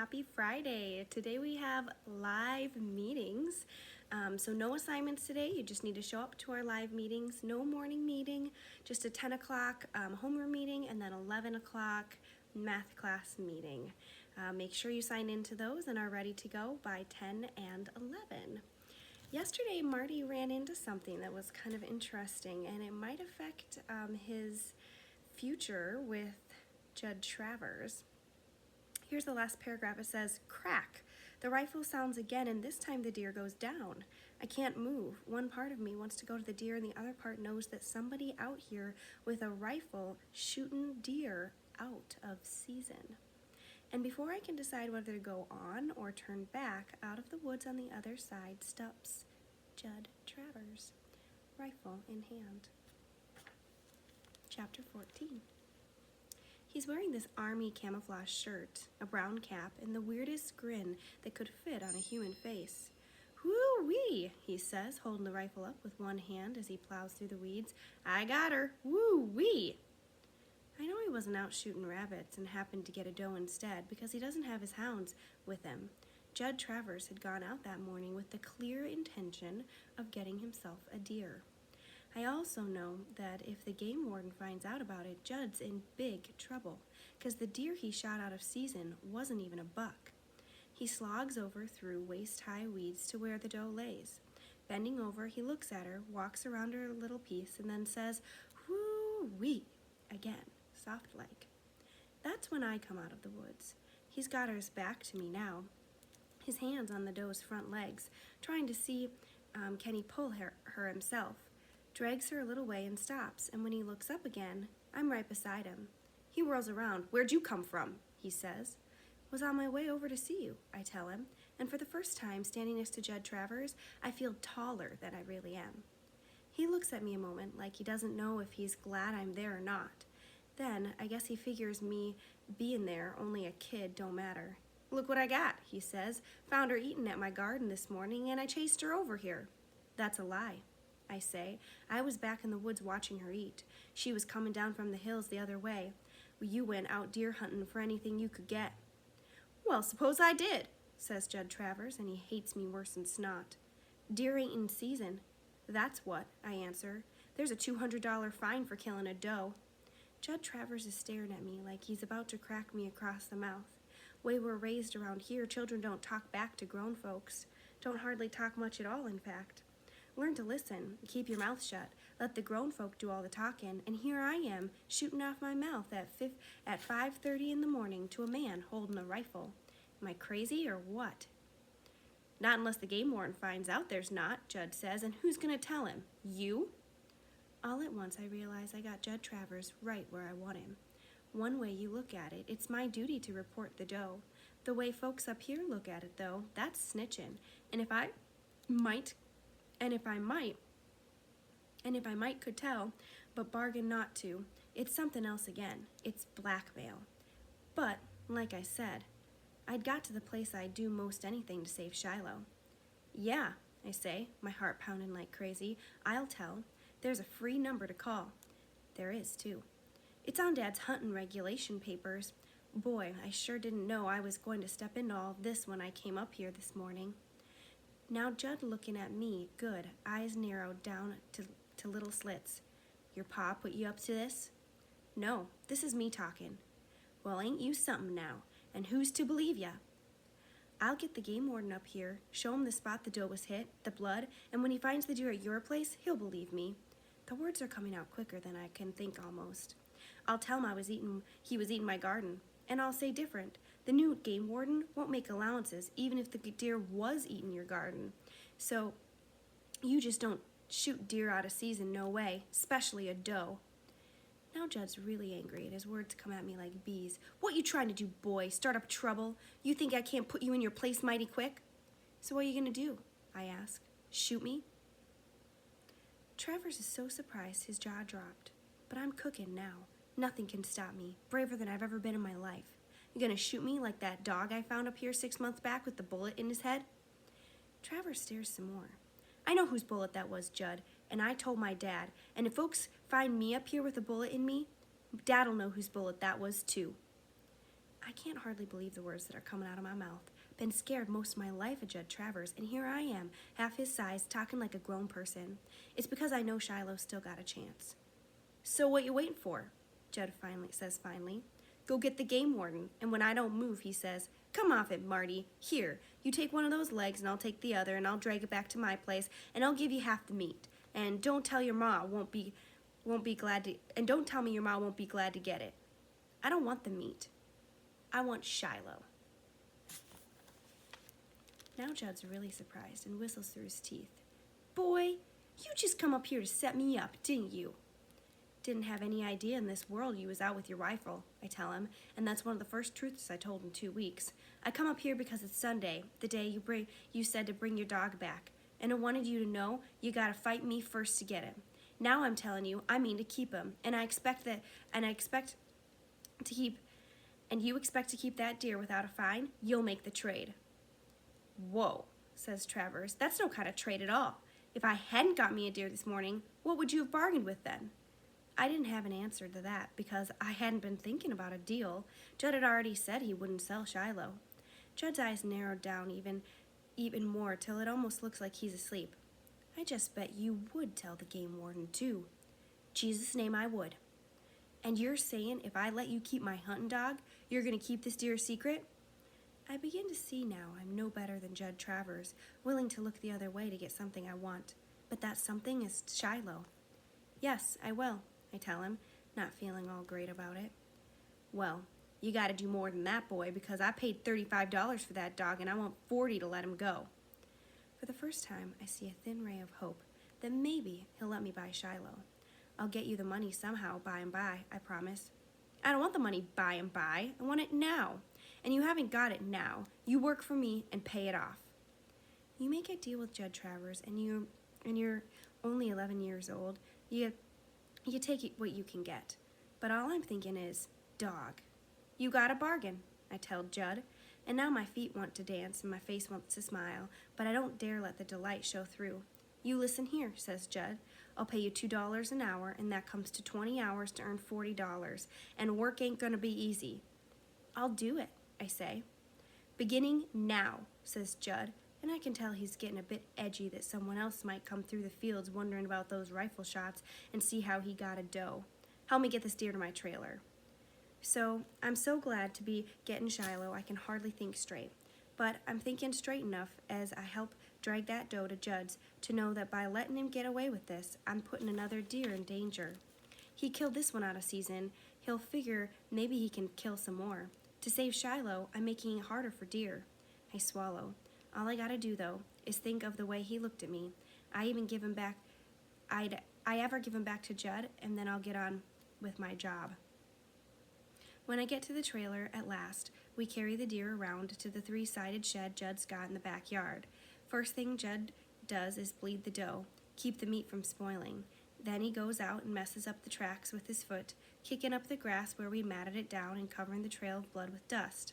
happy Friday. Today we have live meetings. So no assignments today. You just need to show up to our live meetings. No morning meeting, just a 10 o'clock homeroom meeting and then 11 o'clock math class meeting. Make sure you sign into those and are ready to go by 10 and 11. Yesterday, Marty ran into something that was kind of interesting, and it might affect his future with Judd Travers. Here's the last paragraph. It says, "Crack. The rifle sounds again, and this time the deer goes down. I can't move. One part of me wants to go to the deer, and the other part knows that somebody out here with a rifle shooting deer out of season. And before I can decide whether to go on or turn back, out of the woods on the other side steps Judd Travers, rifle in hand." Chapter 14. He's wearing this army camouflage shirt, a brown cap, and the weirdest grin that could fit on a human face. "Woo-wee," he says, holding the rifle up with one hand as he plows through the weeds. "I got her. Woo-wee." I know he wasn't out shooting rabbits and happened to get a doe instead because he doesn't have his hounds with him. Judd Travers had gone out that morning with the clear intention of getting himself a deer. I also know that if the game warden finds out about it, Judd's in big trouble, because the deer he shot out of season wasn't even a buck. He slogs over through waist-high weeds to where the doe lays. Bending over, he looks at her, walks around her a little piece, and then says, "Whoo-wee," again, soft-like. That's when I come out of the woods. He's got hers back to me now, his hands on the doe's front legs, trying to see can he pull her himself. Drags her a little way and stops, and when he looks up again, I'm right beside him. He whirls around. "Where'd you come from?" he says. "Was on my way over to see you," I tell him, and for the first time, standing next to Judd Travers, I feel taller than I really am. He looks at me a moment like he doesn't know if he's glad I'm there or not. Then, I guess he figures me being there, only a kid, don't matter. "Look what I got," he says. "Found her eating at my garden this morning, and I chased her over here." "That's a lie," I say. "I was back in the woods watching her eat. She was coming down from the hills the other way. You went out deer hunting for anything you could get." "Well, suppose I did," says Judd Travers, and he hates me worse than snot. "Deer ain't in season." "That's what," I answer. "There's a $200 fine for killing a doe." Judd Travers is staring at me like he's about to crack me across the mouth. Way we're raised around here, children don't talk back to grown folks. Don't hardly talk much at all, in fact. Learn to listen, keep your mouth shut, let the grown folk do all the talking, and here I am, shooting off my mouth at 5:30 in the morning to a man holding a rifle. Am I crazy or what? "Not unless the game warden finds out there's not," Judd says, "and who's going to tell him? You?" All at once I realize I got Judd Travers right where I want him. One way you look at it, it's my duty to report the doe. The way folks up here look at it, though, that's snitching. And if I might could tell, but bargain not to, it's something else again. It's blackmail. But, like I said, I'd got to the place I'd do most anything to save Shiloh. "Yeah," I say, my heart pounding like crazy. "I'll tell. There's a free number to call." There is, too. It's on Dad's hunting regulation papers. Boy, I sure didn't know I was going to step into all of this when I came up here this morning. Now Judd looking at me, good, eyes narrowed down to little slits. "Your pa put you up to this?" "No, this is me talking." "Well, ain't you something now? And who's to believe ya?" "I'll get the game warden up here, show him the spot the doe was hit, the blood, and when he finds the deer at your place, he'll believe me." The words are coming out quicker than I can think almost. "I'll tell him he was eating my garden, and I'll say different. The new game warden won't make allowances even if the deer was eating your garden. So you just don't shoot deer out of season, no way, especially a doe." Now Judd's really angry, and his words come at me like bees. "What you trying to do, boy? Start up trouble? You think I can't put you in your place mighty quick?" "So what are you gonna do?" I ask. "Shoot me?" Travers is so surprised his jaw dropped. But I'm cooking now. Nothing can stop me. Braver than I've ever been in my life. "You gonna shoot me like that dog I found up here 6 months back with the bullet in his head?" Travers stares some more. "I know whose bullet that was, Judd, and I told my dad. And if folks find me up here with a bullet in me, Dad'll know whose bullet that was, too." I can't hardly believe the words that are coming out of my mouth. Been scared most of my life of Judd Travers, and here I am, half his size, talking like a grown person. It's because I know Shiloh's still got a chance. So what you waiting for? Judd says finally. Go get the game warden, and when I don't move, he says, come off it, Marty. Here, you take one of those legs, and I'll take the other, and I'll drag it back to my place, and I'll give you half the meat. And don't tell your ma won't be glad to, and don't tell me your ma won't be glad to get it. I don't want the meat. I want Shiloh. Now Judd's really surprised and whistles through his teeth. Boy, you just come up here to set me up, didn't you? Didn't have any idea in this world you was out with your rifle, I tell him, and that's one of the first truths I told in 2 weeks. I come up here because it's Sunday, the day you said to bring your dog back, and I wanted you to know you gotta fight me first to get him. Now I'm telling you, I mean to keep him, and you expect to keep that deer without a fine, you'll make the trade. Whoa, says Travers, that's no kind of trade at all. If I hadn't got me a deer this morning, what would you have bargained with then? I didn't have an answer to that because I hadn't been thinking about a deal. Judd had already said he wouldn't sell Shiloh. Judd's eyes narrowed down even more till it almost looks like he's asleep. I just bet you would tell the game warden too. Jesus' name I would. And you're saying if I let you keep my hunting dog, you're going to keep this deer a secret? I begin to see now I'm no better than Judd Travers, willing to look the other way to get something I want. But that something is Shiloh. Yes, I will, I tell him, not feeling all great about it. Well, you gotta do more than that, boy, because I paid $35 for that dog and I want $40 to let him go. For the first time, I see a thin ray of hope that maybe he'll let me buy Shiloh. I'll get you the money somehow by and by, I promise. I don't want the money by and by. I want it now. And you haven't got it now. You work for me and pay it off. You make a deal with Judd Travers and you're only 11 years old. You take what you can get. But all I'm thinking is, dog. You got a bargain, I tell Judd. And now my feet want to dance and my face wants to smile, but I don't dare let the delight show through. You listen here, says Judd. I'll pay you $2 an hour, and that comes to 20 hours to earn $40, and work ain't gonna be easy. I'll do it, I say. Beginning now, says Judd, and I can tell he's getting a bit edgy that someone else might come through the fields wondering about those rifle shots and see how he got a doe. Help me get this deer to my trailer. So, I'm so glad to be getting Shiloh I can hardly think straight. But I'm thinking straight enough as I help drag that doe to Judd's to know that by letting him get away with this, I'm putting another deer in danger. He killed this one out of season. He'll figure maybe he can kill some more. To save Shiloh, I'm making it harder for deer. I swallow. All I gotta do, though, is think of the way he looked at me. I ever give him back to Judd, and then I'll get on with my job. When I get to the trailer, at last, we carry the deer around to the 3-sided shed Judd's got in the backyard. First thing Judd does is bleed the doe, keep the meat from spoiling. Then he goes out and messes up the tracks with his foot, kicking up the grass where we matted it down and covering the trail of blood with dust.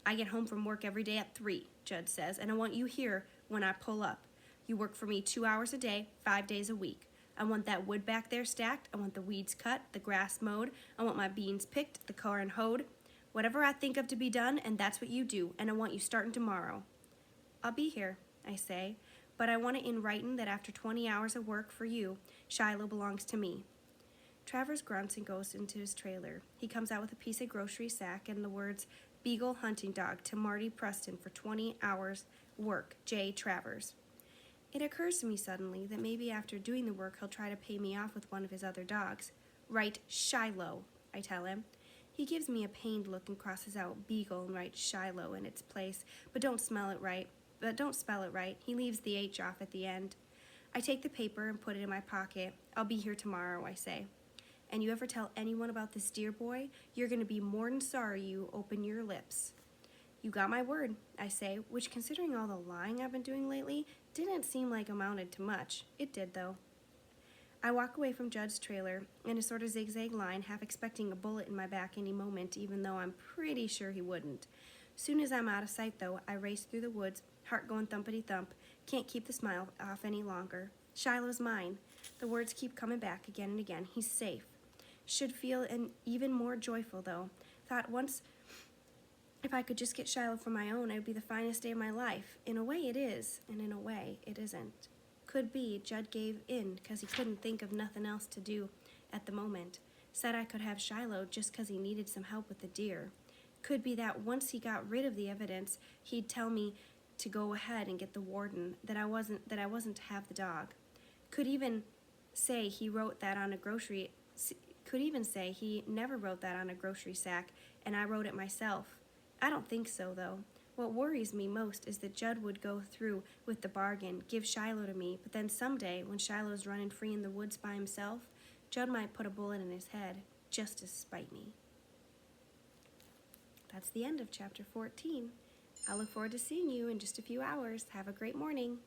I get home from work every day at 3, Judd says, and I want you here when I pull up. You work for me 2 hours a day, 5 days a week. I want that wood back there stacked. I want the weeds cut, the grass mowed. I want my beans picked, the corn hoed. Whatever I think of to be done, and that's what you do, and I want you starting tomorrow. I'll be here, I say, but I want it in writing that after 20 hours of work for you, Shiloh belongs to me. Travers grunts and goes into his trailer. He comes out with a piece of grocery sack and the words, Beagle Hunting Dog to Marty Preston for 20 hours work, J. Travers. It occurs to me suddenly that maybe after doing the work he'll try to pay me off with one of his other dogs. Write Shiloh, I tell him. He gives me a pained look and crosses out Beagle and writes Shiloh in its place, but don't spell it right. He leaves the H off at the end. I take the paper and put it in my pocket. I'll be here tomorrow, I say. And you ever tell anyone about this deer boy, you're going to be more'n sorry you open your lips. You got my word, I say, which considering all the lying I've been doing lately, didn't seem like amounted to much. It did, though. I walk away from Judd's trailer in a sort of zigzag line, half expecting a bullet in my back any moment, even though I'm pretty sure he wouldn't. Soon as I'm out of sight, though, I race through the woods, heart going thumpity-thump, can't keep the smile off any longer. Shiloh's mine. The words keep coming back again and again. He's safe. Should feel even more joyful, though. Thought once If I could just get Shiloh for my own, it would be the finest day of my life. In a way it is, and in a way it isn't. Could be Judd gave in because he couldn't think of nothing else to do at the moment. Said I could have Shiloh just because he needed some help with the deer. Could be that once he got rid of the evidence, he'd tell me to go ahead and get the warden, that I wasn't to have the dog. Could even say he wrote that on a grocery could even say he never wrote that on a grocery sack and I wrote it myself. I don't think so, though. What worries me most is that Judd would go through with the bargain, give Shiloh to me, but then someday, when Shiloh's running free in the woods by himself, Judd might put a bullet in his head, just to spite me. That's the end of chapter 14. I look forward to seeing you in just a few hours. Have a great morning.